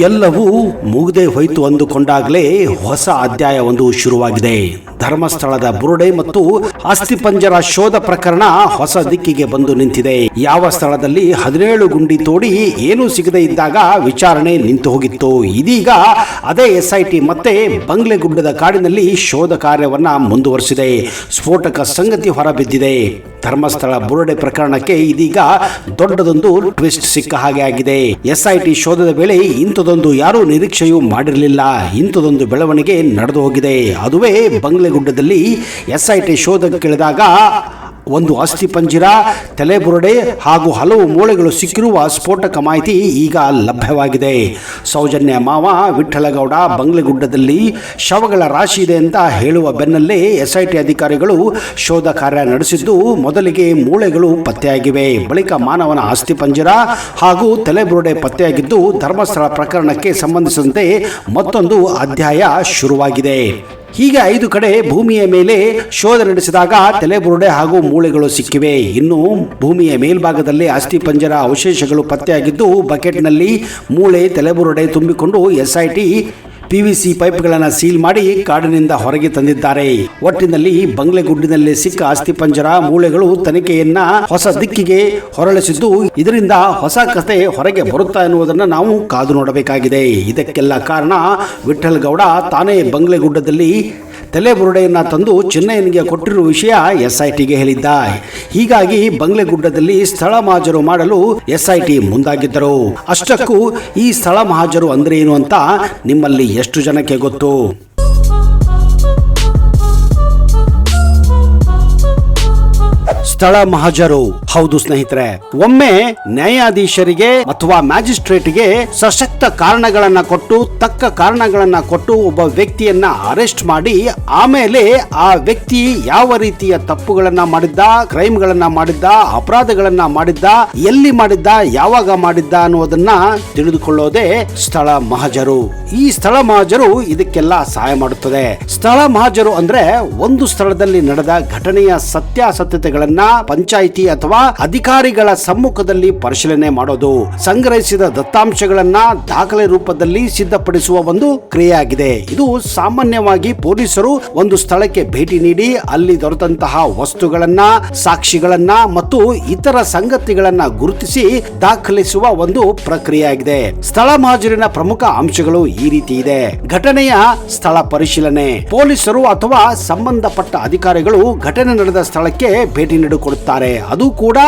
ಎಲ್ಲವೂ ಮುಗಿದೇ ಹೋಯ್ತು ಅಂದುಕೊಂಡಾಗಲೇ ಹೊಸ ಅಧ್ಯಾಯ ಒಂದು ಶುರುವಾಗಿದೆ. ಧರ್ಮಸ್ಥಳದ ಬುರುಡೆ ಮತ್ತು ಅಸ್ಥಿಪಂಜರ ಶೋಧ ಪ್ರಕರಣ ಹೊಸ ದಿಕ್ಕಿಗೆ ಬಂದು ನಿಂತಿದೆ. ಯಾವ ಸ್ಥಳದಲ್ಲಿ 17 ಗುಂಡಿ ತೋಡಿ ಏನೂ ಸಿಗದೇ ಇದ್ದಾಗ ವಿಚಾರಣೆ ನಿಂತು ಹೋಗಿತ್ತು. ಇದೀಗ ಅದೇ SIT ಮತ್ತೆ ಬಂಗ್ಲೆಗುಡ್ಡದ ಕಾಡಿನಲ್ಲಿ ಶೋಧ ಕಾರ್ಯವನ್ನ ಮುಂದುವರಿಸಿದೆ. ಸ್ಫೋಟಕ ಸಂಗತಿ ಹೊರಬಿದ್ದಿದೆ. ಧರ್ಮಸ್ಥಳ ಬುರುಡೆ ಪ್ರಕರಣಕ್ಕೆ ಇದೀಗ ದೊಡ್ಡದೊಂದು ಟ್ವಿಸ್ಟ್ ಸಿಕ್ಕ ಹಾಗೆ ಆಗಿದೆ. SIT ಶೋಧದ ವೇಳೆ ಇಂಥದೊಂದು ಯಾರೂ ನಿರೀಕ್ಷೆಯೂ ಮಾಡಿರಲಿಲ್ಲ. ಇಂಥದೊಂದು ಬೆಳವಣಿಗೆ ನಡೆದು ಹೋಗಿದೆ. ಅದುವೇ ಬಂಗ್ಲೆಗುಡ್ಡದಲ್ಲಿ SIT ಶೋಧಕ್ಕಿಳಿದಾಗ ಒಂದು ಅಸ್ಥಿಪಂಜರ, ತಲೆಬುರುಡೆ ಹಾಗೂ ಹಲವು ಮೂಳೆಗಳು ಸಿಕ್ಕಿರುವ ಸ್ಫೋಟಕ ಮಾಹಿತಿ ಈಗ ಲಭ್ಯವಾಗಿದೆ. ಸೌಜನ್ಯ ಮಾವ ವಿಠ್ಠಲಗೌಡ ಬಂಗ್ಲೆಗುಡ್ಡದಲ್ಲಿ ಶವಗಳ ರಾಶಿ ಇದೆ ಅಂತ ಹೇಳುವ ಬೆನ್ನಲ್ಲೇ SIT ಅಧಿಕಾರಿಗಳು ಶೋಧ ಕಾರ್ಯ ನಡೆಸಿದ್ದು, ಮೊದಲಿಗೆ ಮೂಳೆಗಳು ಪತ್ತೆಯಾಗಿವೆ. ಬಳಿಕ ಮಾನವನ ಅಸ್ಥಿಪಂಜರ ಹಾಗೂ ತಲೆಬುರುಡೆ ಪತ್ತೆಯಾಗಿದ್ದು, ಧರ್ಮಸ್ಥಳ ಪ್ರಕರಣಕ್ಕೆ ಸಂಬಂಧಿಸಿದಂತೆ ಮತ್ತೊಂದು ಅಧ್ಯಾಯ ಶುರುವಾಗಿದೆ. ಹೀಗೆ 5 ಕಡೆ ಭೂಮಿಯ ಮೇಲೆ ಶೋಧ ನಡೆಸಿದಾಗ ತಲೆಬುರುಡೆ ಹಾಗೂ ಮೂಳೆಗಳು ಸಿಕ್ಕಿವೆ. ಇನ್ನು ಭೂಮಿಯ ಮೇಲ್ಭಾಗದಲ್ಲಿ ಅಸ್ಥಿಪಂಜರ ಅವಶೇಷಗಳು ಪತ್ತೆಯಾಗಿದ್ದು, ಬಕೆಟ್ನಲ್ಲಿ ಮೂಳೆ, ತಲೆಬುರುಡೆ ತುಂಬಿಕೊಂಡು SIT PVC ಪೈಪ್ಗಳನ್ನು ಸೀಲ್ ಮಾಡಿ ಕಾಡಿನಿಂದ ಹೊರಗೆ ತಂದಿದ್ದಾರೆ. ಒಟ್ಟಿನಲ್ಲಿ ಬಂಗ್ಲೆಗುಡ್ಡಿನಲ್ಲಿ ಸಿಕ್ಕ ಅಸ್ಥಿಪಂಜರ, ಮೂಳೆಗಳು ತನಿಖೆಯನ್ನ ಹೊಸ ದಿಕ್ಕಿಗೆ ಹೊರಳಿಸಿದ್ದು, ಇದರಿಂದ ಹೊಸ ಕಥೆ ಹೊರಗೆ ಬರುತ್ತಾ ಎನ್ನುವುದನ್ನು ನಾವು ಕಾದು ನೋಡಬೇಕಾಗಿದೆ. ಇದಕ್ಕೆಲ್ಲ ಕಾರಣ ವಿಠ್ಠಲಗೌಡ ತಾನೇ ಬಂಗ್ಲೆಗುಡ್ಡದಲ್ಲಿ ತಲೆಬುರುಡೆಯನ್ನ ತಂದು ಚಿನ್ನಯ್ಯನಿಗೆ ಕೊಟ್ಟಿರುವ ವಿಷಯ SITಗೆ ಹೇಳಿದ್ದ. ಹೀಗಾಗಿ ಬಂಗ್ಲೆಗುಡ್ಡದಲ್ಲಿ ಸ್ಥಳ ಮಹಾಜರು ಮಾಡಲು SIT ಮುಂದಾಗಿದ್ದರು. ಅಷ್ಟಕ್ಕೂ ಈ ಸ್ಥಳ ಮಹಾಜರು ಅಂದ್ರೆ ಏನು ಅಂತ ನಿಮ್ಮಲ್ಲಿ ಎಷ್ಟು ಜನಕ್ಕೆ ಗೊತ್ತು? ಸ್ಥಳ ಮಹಾಜರು, ಹೌದು ಸ್ನೇಹಿತರೆ, ಒಮ್ಮೆ ನ್ಯಾಯಾಧೀಶರಿಗೆ ಅಥವಾ ಮ್ಯಾಜಿಸ್ಟ್ರೇಟ್ಗೆ ಸಶಕ್ತ ಕಾರಣಗಳನ್ನ ಕೊಟ್ಟು, ತಕ್ಕ ಕಾರಣಗಳನ್ನ ಕೊಟ್ಟು ಒಬ್ಬ ವ್ಯಕ್ತಿಯನ್ನ ಅರೆಸ್ಟ್ ಮಾಡಿ, ಆಮೇಲೆ ಆ ವ್ಯಕ್ತಿ ಯಾವ ರೀತಿಯ ತಪ್ಪುಗಳನ್ನ ಮಾಡಿದ್ದ, ಕ್ರೈಮ್ಗಳನ್ನ ಮಾಡಿದ್ದ, ಅಪರಾಧಗಳನ್ನ ಮಾಡಿದ್ದ, ಎಲ್ಲಿ ಮಾಡಿದ್ದ, ಯಾವಾಗ ಮಾಡಿದ್ದ ಅನ್ನೋದನ್ನ ತಿಳಿದುಕೊಳ್ಳೋದೇ ಸ್ಥಳ ಮಹಾಜರು. ಈ ಸ್ಥಳ ಮಹಾಜರು ಇದಕ್ಕೆಲ್ಲ ಸಹಾಯ ಮಾಡುತ್ತದೆ. ಸ್ಥಳ ಮಹಾಜರು ಅಂದ್ರೆ ಒಂದು ಸ್ಥಳದಲ್ಲಿ ನಡೆದ ಘಟನೆಯ ಸತ್ಯಾಸತ್ಯತೆಗಳನ್ನ ಪಂಚಾಯಿತಿ ಅಥವಾ ಅಧಿಕಾರಿಗಳ ಸಮ್ಮುಖದಲ್ಲಿ ಪರಿಶೀಲನೆ ಮಾಡೋದು, ಸಂಗ್ರಹಿಸಿದ ದತ್ತಾಂಶಗಳನ್ನ ದಾಖಲೆ ರೂಪದಲ್ಲಿ ಸಿದ್ಧಪಡಿಸುವ ಒಂದು ಕ್ರಿಯೆಯಾಗಿದೆ. ಇದು ಸಾಮಾನ್ಯವಾಗಿ ಪೊಲೀಸರು ಒಂದು ಸ್ಥಳಕ್ಕೆ ಭೇಟಿ ನೀಡಿ ಅಲ್ಲಿ ದೊರೆತಂತಹ ವಸ್ತುಗಳನ್ನ, ಸಾಕ್ಷಿಗಳನ್ನ ಮತ್ತು ಇತರ ಸಂಗತಿಗಳನ್ನ ಗುರುತಿಸಿ ದಾಖಲಿಸುವ ಒಂದು ಪ್ರಕ್ರಿಯೆಯಾಗಿದೆ. ಸ್ಥಳ ಮಹಾಜರಿನ ಪ್ರಮುಖ ಅಂಶಗಳು ಈ ರೀತಿ ಇದೆ. ಘಟನೆಯ ಸ್ಥಳ ಪರಿಶೀಲನೆ. ಪೊಲೀಸರು ಅಥವಾ ಸಂಬಂಧಪಟ್ಟ ಅಧಿಕಾರಿಗಳು ಘಟನೆ ನಡೆದ ಸ್ಥಳಕ್ಕೆ ಭೇಟಿ ನೀಡಿಕೊಡುತ್ತಾರೆ. ಅದು ಕೂಡ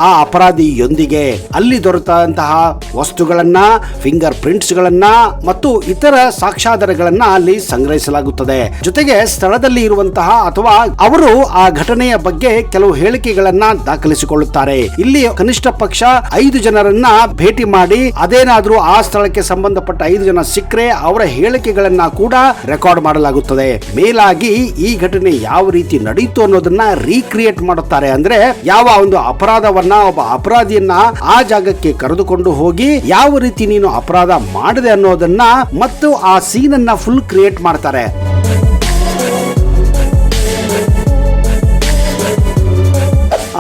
ಆ ಅಪರಾಧಿಯೊಂದಿಗೆ ಅಲ್ಲಿ ದೊರೆತಂತಹ ವಸ್ತುಗಳನ್ನ, ಫಿಂಗರ್ ಪ್ರಿಂಟ್ಸ್ ಗಳನ್ನ ಮತ್ತು ಇತರ ಸಾಕ್ಷ್ಯಾಧಾರಗಳನ್ನ ಅಲ್ಲಿ ಸಂಗ್ರಹಿಸಲಾಗುತ್ತದೆ. ಜೊತೆಗೆ ಸ್ಥಳದಲ್ಲಿ ಇರುವಂತಹ ಅಥವಾ ಅವರು ಆ ಘಟನೆಯ ಬಗ್ಗೆ ಕೆಲವು ಹೇಳಿಕೆಗಳನ್ನ ದಾಖಲಿಸಿಕೊಳ್ಳುತ್ತಾರೆ. ಇಲ್ಲಿ ಕನಿಷ್ಠ ಪಕ್ಷ 5 ಜನರನ್ನ ಭೇಟಿ ಮಾಡಿ, ಅದೇನಾದ್ರೂ ಆ ಸ್ಥಳಕ್ಕೆ ಸಂಬಂಧಪಟ್ಟ 5 ಜನ ಸಿಕ್ಕರೆ ಅವರ ಹೇಳಿಕೆಗಳನ್ನ ಕೂಡ ರೆಕಾರ್ಡ್ ಮಾಡಲಾಗುತ್ತದೆ. ಮೇಲಾಗಿ ಈ ಘಟನೆ ಯಾವ ರೀತಿ ನಡೆಯಿತು ಅನ್ನೋದನ್ನ ರೀಕ್ರಿಯೇಟ್ ಮಾಡುತ್ತಾರೆ. ಅಂದ್ರೆ ಯಾವ ಒಂದು ಅಪರಾಧವನ್ನ, ಒಬ್ಬ ಅಪರಾಧಿಯನ್ನ ಆ ಜಾಗಕ್ಕೆ ಕರೆದುಕೊಂಡು ಹೋಗಿ ಯಾವ ರೀತಿ ನೀನು ಅಪರಾಧ ಮಾಡಿದೆ ಅನ್ನೋದನ್ನ ಮತ್ತು ಆ ಸೀನ್ ಅನ್ನ ಫುಲ್ ಕ್ರಿಯೇಟ್ ಮಾಡ್ತಾರೆ.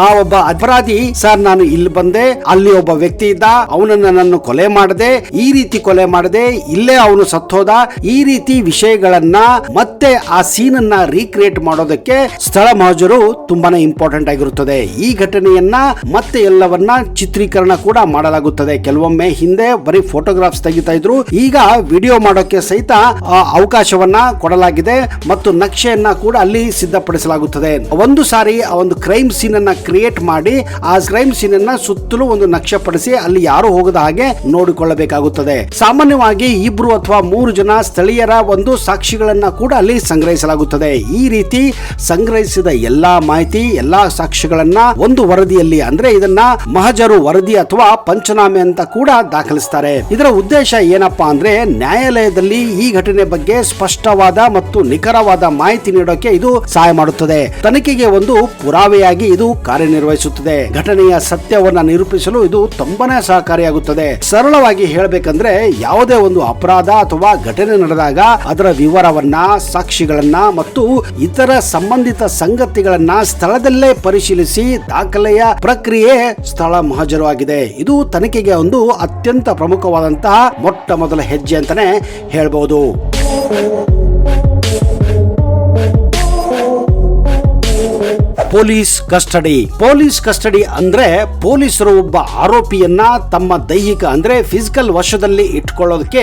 ಆ ಒಬ್ಬ ಅಪರಾಧಿ, ಸರ್ ನಾನು ಇಲ್ಲಿ ಬಂದೆ, ಅಲ್ಲಿ ಒಬ್ಬ ವ್ಯಕ್ತಿ ಇದ್ದ, ಅವನನ್ನ ನಾನು ಕೊಲೆ ಮಾಡದೆ, ಈ ರೀತಿ ಕೊಲೆ ಮಾಡದೆ, ಇಲ್ಲೇ ಅವನು ಸತ್ತೋದ, ಈ ರೀತಿ ವಿಷಯಗಳನ್ನ ಮತ್ತೆ ಆ ಸೀನ್ ಅನ್ನ ರೀಕ್ರಿಯೇಟ್ ಮಾಡೋದಕ್ಕೆ ಸ್ಥಳ ಮಹಾಜರು ತುಂಬಾನೇ ಇಂಪಾರ್ಟೆಂಟ್ ಆಗಿರುತ್ತದೆ. ಈ ಘಟನೆಯನ್ನ ಮತ್ತೆ ಎಲ್ಲವನ್ನ ಚಿತ್ರೀಕರಣ ಕೂಡ ಮಾಡಲಾಗುತ್ತದೆ. ಕೆಲವೊಮ್ಮೆ ಹಿಂದೆ ಬರೀ ಫೋಟೋಗ್ರಾಫ್ಸ್ ತೆಗಿತಾ ಇದ್ರು, ಈಗ ವಿಡಿಯೋ ಮಾಡೋಕೆ ಸಹಿತ ಅವಕಾಶವನ್ನ ಕೊಡಲಾಗಿದೆ ಮತ್ತು ನಕ್ಷೆಯನ್ನ ಕೂಡ ಅಲ್ಲಿ ಸಿದ್ಧಪಡಿಸಲಾಗುತ್ತದೆ. ಒಂದು ಸಾರಿ ಆ ಒಂದು ಕ್ರೈಮ್ ಸೀನ್ ಅನ್ನ ಕ್ರಿಯೇಟ್ ಮಾಡಿ ಆ ಕ್ರೈಮ್ ಸೀನ್ ಅನ್ನ ಸುತ್ತಲೂ ಒಂದು ನಕ್ಷೆ ಪಡಿಸಿ ಅಲ್ಲಿ ಯಾರು ಹೋಗದ ಹಾಗೆ ನೋಡಿಕೊಳ್ಳಬೇಕಾಗುತ್ತದೆ. ಸಾಮಾನ್ಯವಾಗಿ 2 ಅಥವಾ 3 ಜನ ಸ್ಥಳೀಯರ ಒಂದು ಸಾಕ್ಷಿಗಳನ್ನ ಕೂಡ ಅಲ್ಲಿ ಸಂಗ್ರಹಿಸಲಾಗುತ್ತದೆ. ಈ ರೀತಿ ಸಂಗ್ರಹಿಸಿದ ಎಲ್ಲಾ ಮಾಹಿತಿ, ಎಲ್ಲಾ ಸಾಕ್ಷಿಗಳನ್ನ ಒಂದು ವರದಿಯಲ್ಲಿ, ಅಂದ್ರೆ ಇದನ್ನ ಮಹಾಜರು ವರದಿ ಅಥವಾ ಪಂಚನಾಮೆ ಅಂತ ಕೂಡ ದಾಖಲಿಸ್ತಾರೆ. ಇದರ ಉದ್ದೇಶ ಏನಪ್ಪಾ ಅಂದ್ರೆ ನ್ಯಾಯಾಲಯದಲ್ಲಿ ಈ ಘಟನೆ ಬಗ್ಗೆ ಸ್ಪಷ್ಟವಾದ ಮತ್ತು ನಿಖರವಾದ ಮಾಹಿತಿ ನೀಡೋಕೆ ಇದು ಸಹಾಯ ಮಾಡುತ್ತದೆ. ತನಿಖೆಗೆ ಒಂದು ಪುರಾವೆಯಾಗಿ ಇದು ಕಾರ್ಯನಿರ್ವಹಿಸುತ್ತದೆ. ಘಟನೆಯ ಸತ್ಯವನ್ನ ನಿರೂಪಿಸಲು ಇದು ತುಂಬಾನೇ ಸಹಕಾರಿಯಾಗುತ್ತದೆ. ಸರಳವಾಗಿ ಹೇಳಬೇಕಂದ್ರೆ ಯಾವುದೇ ಒಂದು ಅಪರಾಧ ಅಥವಾ ಘಟನೆ ನಡೆದಾಗ ಅದರ ವಿವರವನ್ನ, ಸಾಕ್ಷಿಗಳನ್ನ ಮತ್ತು ಇತರ ಸಂಬಂಧಿತ ಸಂಗತಿಗಳನ್ನ ಸ್ಥಳದಲ್ಲೇ ಪರಿಶೀಲಿಸಿ ದಾಖಲೆಯ ಪ್ರಕ್ರಿಯೆ ಸ್ಥಳ ಮಹಜರು ಆಗಿದೆ. ಇದು ತನಿಖೆಗೆ ಒಂದು ಅತ್ಯಂತ ಪ್ರಮುಖವಾದಂತಹ ಮೊಟ್ಟ ಮೊದಲ ಹೆಜ್ಜೆ ಅಂತಾನೆ ಹೇಳ್ಬಹುದು. ಪೊಲೀಸ್ ಕಸ್ಟಡಿ ಅಂದ್ರೆ ಪೊಲೀಸರು ಒಬ್ಬ ಆರೋಪಿಯನ್ನ ತಮ್ಮ ದೈಹಿಕ ಅಂದ್ರೆ ಫಿಸಿಕಲ್ ವಶದಲ್ಲಿ ಇಟ್ಕೊಳ್ಳೋದಕ್ಕೆ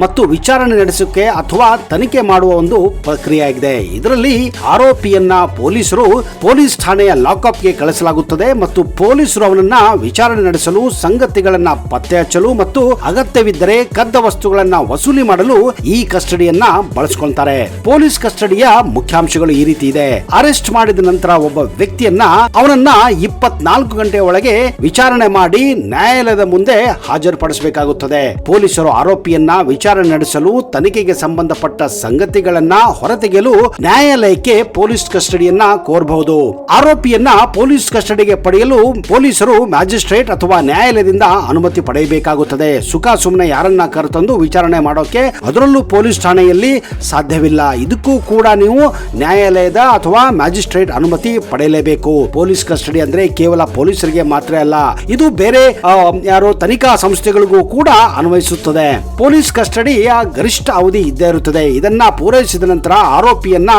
ಮತ್ತು ವಿಚಾರಣೆ ನಡೆಸೋಕೆ ಅಥವಾ ತನಿಖೆ ಮಾಡುವ ಒಂದು ಪ್ರಕ್ರಿಯೆ ಆಗಿದೆ. ಇದರಲ್ಲಿ ಆರೋಪಿಯನ್ನ ಪೊಲೀಸರು ಪೊಲೀಸ್ ಠಾಣೆಯ ಲಾಕಪ್ಗೆ ಕಳಿಸಲಾಗುತ್ತದೆ ಮತ್ತು ಪೊಲೀಸರು ಅವನನ್ನ ವಿಚಾರಣೆ ನಡೆಸಲು, ಸಂಗತಿಗಳನ್ನ ಪತ್ತೆ ಹಚ್ಚಲು ಮತ್ತು ಅಗತ್ಯವಿದ್ದರೆ ಕದ್ದ ವಸ್ತುಗಳನ್ನ ವಸೂಲಿ ಮಾಡಲು ಈ ಕಸ್ಟಡಿಯನ್ನ ಬಳಸಿಕೊಳ್ತಾರೆ. ಪೊಲೀಸ್ ಕಸ್ಟಡಿಯ ಮುಖ್ಯಾಂಶಗಳು ಈ ರೀತಿ ಇದೆ. ಅರೆಸ್ಟ್ ಮಾಡಿದ ನಂತರ ಒಬ್ಬ ವ್ಯಕ್ತಿಯನ್ನ ಅವನನ್ನ 24 ಗಂಟೆ ಒಳಗೆ ವಿಚಾರಣೆ ಮಾಡಿ ನ್ಯಾಯಾಲಯದ ಮುಂದೆ ಹಾಜರುಪಡಿಸಬೇಕಾಗುತ್ತದೆ. ಪೊಲೀಸರು ಆರೋಪಿಯನ್ನ ವಿಚಾರಣೆ ನಡೆಸಲು, ತನಿಖೆಗೆ ಸಂಬಂಧಪಟ್ಟ ಸಂಗತಿಗಳನ್ನ ಹೊರತೆಗೆಯಲು ನ್ಯಾಯಾಲಯಕ್ಕೆ ಪೊಲೀಸ್ ಕಸ್ಟಡಿಯನ್ನ ಕೋರಬಹುದು. ಆರೋಪಿಯನ್ನ ಪೊಲೀಸ್ ಕಸ್ಟಡಿಗೆ ಪಡೆಯಲು ಪೊಲೀಸರು ಮ್ಯಾಜಿಸ್ಟ್ರೇಟ್ ಅಥವಾ ನ್ಯಾಯಾಲಯದಿಂದ ಅನುಮತಿ ಪಡೆಯಬೇಕಾಗುತ್ತದೆ. ಸುಖ ಸುಮ್ಮನೆ ಯಾರನ್ನ ಕರೆತಂದು ವಿಚಾರಣೆ ಮಾಡೋಕೆ ಅದರಲ್ಲೂ ಪೊಲೀಸ್ ಠಾಣೆಯಲ್ಲಿ ಸಾಧ್ಯವಿಲ್ಲ. ಇದಕ್ಕೂ ಕೂಡ ನೀವು ನ್ಯಾಯಾಲಯದ ಅಥವಾ ಮ್ಯಾಜಿಸ್ಟ್ರೇಟ್ ಅನುಮತಿ ಪಡೆಯಲೇಬೇಕು. ಪೊಲೀಸ್ ಕಸ್ಟಡಿ ಅಂದ್ರೆ ಕೇವಲ ಪೊಲೀಸರಿಗೆ ಮಾತ್ರ ಅಲ್ಲ, ಇದು ಬೇರೆ ತನಿಖಾ ಸಂಸ್ಥೆಗಳಿಗೂ ಕೂಡ ಅನ್ವಯಿಸುತ್ತದೆ. ಪೊಲೀಸ್ ಕಸ್ಟಡಿಯ ಗರಿಷ್ಠ ಅವಧಿ ಇದ್ದೇ ಇರುತ್ತದೆ. ಇದನ್ನ ಪೂರೈಸಿದ ನಂತರ ಆರೋಪಿಯನ್ನ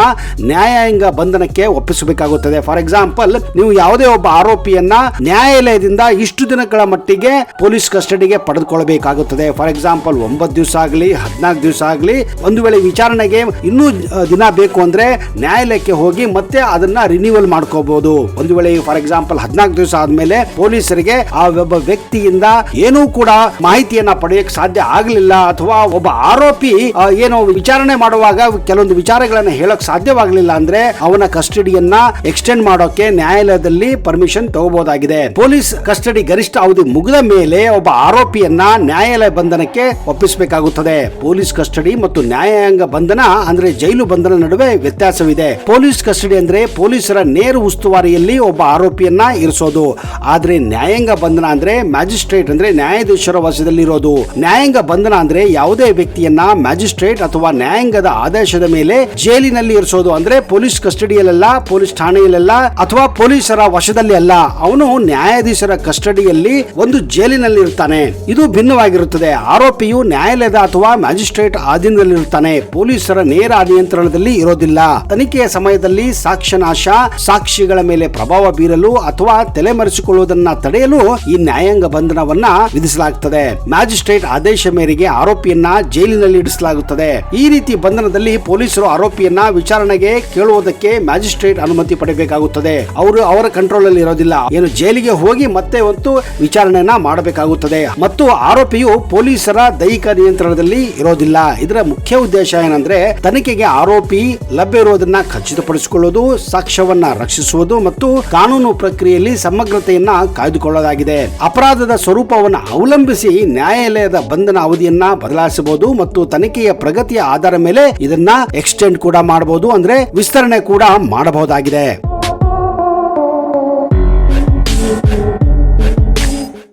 ನ್ಯಾಯಾಂಗ ಬಂಧನಕ್ಕೆ ಒಪ್ಪಿಸಬೇಕಾಗುತ್ತದೆ. ಫಾರ್ ಎಕ್ಸಾಂಪಲ್, ನೀವು ಯಾವುದೇ ಒಬ್ಬ ಆರೋಪಿಯನ್ನ ನ್ಯಾಯಾಲಯದಿಂದ ಇಷ್ಟು ದಿನಗಳ ಮಟ್ಟಿಗೆ ಪೊಲೀಸ್ ಕಸ್ಟಡಿಗೆ ಪಡೆದುಕೊಳ್ಳಬೇಕಾಗುತ್ತದೆ. ಫಾರ್ ಎಕ್ಸಾಂಪಲ್ 9 ದಿವಸ ಆಗಲಿ 14 ದಿವಸ ಆಗಲಿ, ಒಂದು ವೇಳೆ ವಿಚಾರಣೆಗೆ ಇನ್ನೂ ದಿನ ಬೇಕು ಅಂದ್ರೆ ನ್ಯಾಯಾಲಯಕ್ಕೆ ಹೋಗಿ ಮತ್ತೆ ಅದನ್ನ ರಿನ್ಯೂವಲ್ ಮಾಡ್ಕೋಬಹುದು. ಒಂದು ವೇಳೆ ಫಾರ್ ಎಕ್ಸಾಂಪಲ್ 14 ದಿವಸ ಆದ್ಮೇಲೆ ಪೊಲೀಸರಿಗೆ ಆ ಒಬ್ಬ ವ್ಯಕ್ತಿಯಿಂದ ಏನೂ ಕೂಡ ಮಾಹಿತಿಯನ್ನ ಪಡೆಯಕ್ಕೆ ಸಾಧ್ಯ ಆಗಲಿಲ್ಲ ಅಥವಾ ಒಬ್ಬ ಆರೋಪಿ ಏನೋ ವಿಚಾರಣೆ ಮಾಡುವಾಗ ಕೆಲವೊಂದು ವಿಚಾರಗಳನ್ನ ಹೇಳಕ್ ಸಾಧ್ಯವಾಗಲಿಲ್ಲ ಅಂದ್ರೆ ಅವನ ಕಸ್ಟಡಿಯನ್ನ ಎಕ್ಸ್ಟೆಂಡ್ ಮಾಡೋಕೆ ನ್ಯಾಯಾಲಯದಲ್ಲಿ ಪರ್ಮಿಷನ್ ತಗೋಬಹುದಾಗಿದೆ. ಪೊಲೀಸ್ ಕಸ್ಟಡಿ ಗರಿಷ್ಠ ಅವಧಿ ಮುಗಿದ ಮೇಲೆ ಒಬ್ಬ ಆರೋಪಿಯನ್ನ ನ್ಯಾಯಾಲಯ ಬಂಧನಕ್ಕೆ ಒಪ್ಪಿಸಬೇಕಾಗುತ್ತದೆ. ಪೊಲೀಸ್ ಕಸ್ಟಡಿ ಮತ್ತು ನ್ಯಾಯಾಂಗ ಬಂಧನ ಅಂದ್ರೆ ಜೈಲು ಬಂಧನ ನಡುವೆ ವ್ಯತ್ಯಾಸವಿದೆ. ಪೊಲೀಸ್ ಕಸ್ಟಡಿ ಅಂದ್ರೆ ಪೊಲೀಸರ ನೇರ ಉಸ್ತುವಾರಿಯಲ್ಲಿ ಒಬ್ಬ ಆರೋಪಿಯನ್ನ ಇರಿಸೋದು. ಆದ್ರೆ ನ್ಯಾಯಾಂಗ ಬಂಧನ ಅಂದ್ರೆ ಮ್ಯಾಜಿಸ್ಟ್ರೇಟ್ ಅಂದ್ರೆ ನ್ಯಾಯಾಧೀಶರ ವಶದಲ್ಲಿ ಇರೋದು. ನ್ಯಾಯಾಂಗ ಬಂಧನ ಅಂದ್ರೆ ಯಾವುದೇ ವ್ಯಕ್ತಿಯನ್ನ ಮ್ಯಾಜಿಸ್ಟ್ರೇಟ್ ಅಥವಾ ನ್ಯಾಯಾಂಗದ ಆದೇಶದ ಮೇಲೆ ಜೈಲಿನಲ್ಲಿ ಇರಿಸೋದು. ಅಂದ್ರೆ ಪೊಲೀಸ್ ಕಸ್ಟಡಿಯಲ್ಲ, ಪೊಲೀಸ್ ಠಾಣೆಯಲ್ಲ ಅಥವಾ ಪೊಲೀಸರ ವಶದಲ್ಲಿ ಅಲ್ಲ, ಅವನು ನ್ಯಾಯಾಧೀಶರ ಕಸ್ಟಡಿಯಲ್ಲಿ ಒಂದು ಜೈಲಿನಲ್ಲಿ ಇರ್ತಾನೆ. ಇದು ಭಿನ್ನವಾಗಿರುತ್ತದೆ. ಆರೋಪಿಯು ನ್ಯಾಯಾಲಯದ ಅಥವಾ ಮ್ಯಾಜಿಸ್ಟ್ರೇಟ್ ಅಧೀನದಲ್ಲಿರುತ್ತಾನೆ, ಪೊಲೀಸರ ನೇರ ನಿಯಂತ್ರಣದಲ್ಲಿ ಇರೋದಿಲ್ಲ. ತನಿಖೆಯ ಸಮಯದಲ್ಲಿ ಸಾಕ್ಷ್ಯನಾಶ, ಸಾಕ್ಷಿಗಳ ಮೇಲೆ ಪ್ರಭಾವ ಬೀರಲು ಅಥವಾ ತಲೆಮರೆಸಿಕೊಳ್ಳುವುದನ್ನ ತಡೆಯಲು ಈ ನ್ಯಾಯಾಂಗ ಬಂಧನವನ್ನ ವಿಧಿಸಲಾಗುತ್ತದೆ. ಮ್ಯಾಜಿಸ್ಟ್ರೇಟ್ ಆದೇಶ ಮೇರೆಗೆ ಆರೋಪಿಯನ್ನ ಜೈಲಿನಲ್ಲಿ ಇಡಿಸಲಾಗುತ್ತದೆ. ಈ ರೀತಿ ಬಂಧನದಲ್ಲಿ ಪೊಲೀಸರು ಆರೋಪಿಯನ್ನ ವಿಚಾರಣೆಗೆ ಕೇಳುವುದಕ್ಕೆ ಮ್ಯಾಜಿಸ್ಟ್ರೇಟ್ ಅನುಮತಿ ಪಡೆಯಬೇಕಾಗುತ್ತದೆ. ಅವರ ಕಂಟ್ರೋಲ್ ಅಲ್ಲಿ ಇರೋದಿಲ್ಲ. ಏನು ಜೈಲಿಗೆ ಹೋಗಿ ಮತ್ತೆ ಒಂದು ವಿಚಾರಣೆಯನ್ನ ಮಾಡಬೇಕಾಗುತ್ತದೆ ಮತ್ತು ಆರೋಪಿಯು ಪೊಲೀಸರ ದೈಹಿಕ ನಿಯಂತ್ರಣದಲ್ಲಿ ಇರೋದಿಲ್ಲ. ಇದರ ಮುಖ್ಯ ಉದ್ದೇಶ ಏನಂದ್ರೆ ತನಿಖೆಗೆ ಆರೋಪಿ ಲಭ್ಯ ಇರುವುದನ್ನ ಖಚಿತಪಡಿಸಿಕೊಳ್ಳುವುದು, ಸಾಕ್ಷ್ಯವನ್ನ ರಕ್ಷಿಸುವುದು ಮತ್ತು ಕಾನೂನು ಪ್ರಕ್ರಿಯೆಯಲ್ಲಿ ಸಮಗ್ರತೆಯನ್ನ ಕಾಯ್ದುಕೊಳ್ಳಲಾಗಿದೆ. ಅಪರಾಧದ ಸ್ವರೂಪವನ್ನು ಅವಲಂಬಿಸಿ ನ್ಯಾಯಾಲಯದ ಬಂಧನ ಅವಧಿಯನ್ನ ಬದಲಾಯಿಸಬಹುದು ಮತ್ತು ತನಿಖೆಯ ಪ್ರಗತಿಯ ಆಧಾರ ಮೇಲೆ ಇದನ್ನ ಎಕ್ಸ್ಟೆಂಡ್ ಕೂಡ ಮಾಡಬಹುದು, ಅಂದ್ರೆ ವಿಸ್ತರಣೆ ಕೂಡ ಮಾಡಬಹುದಾಗಿದೆ.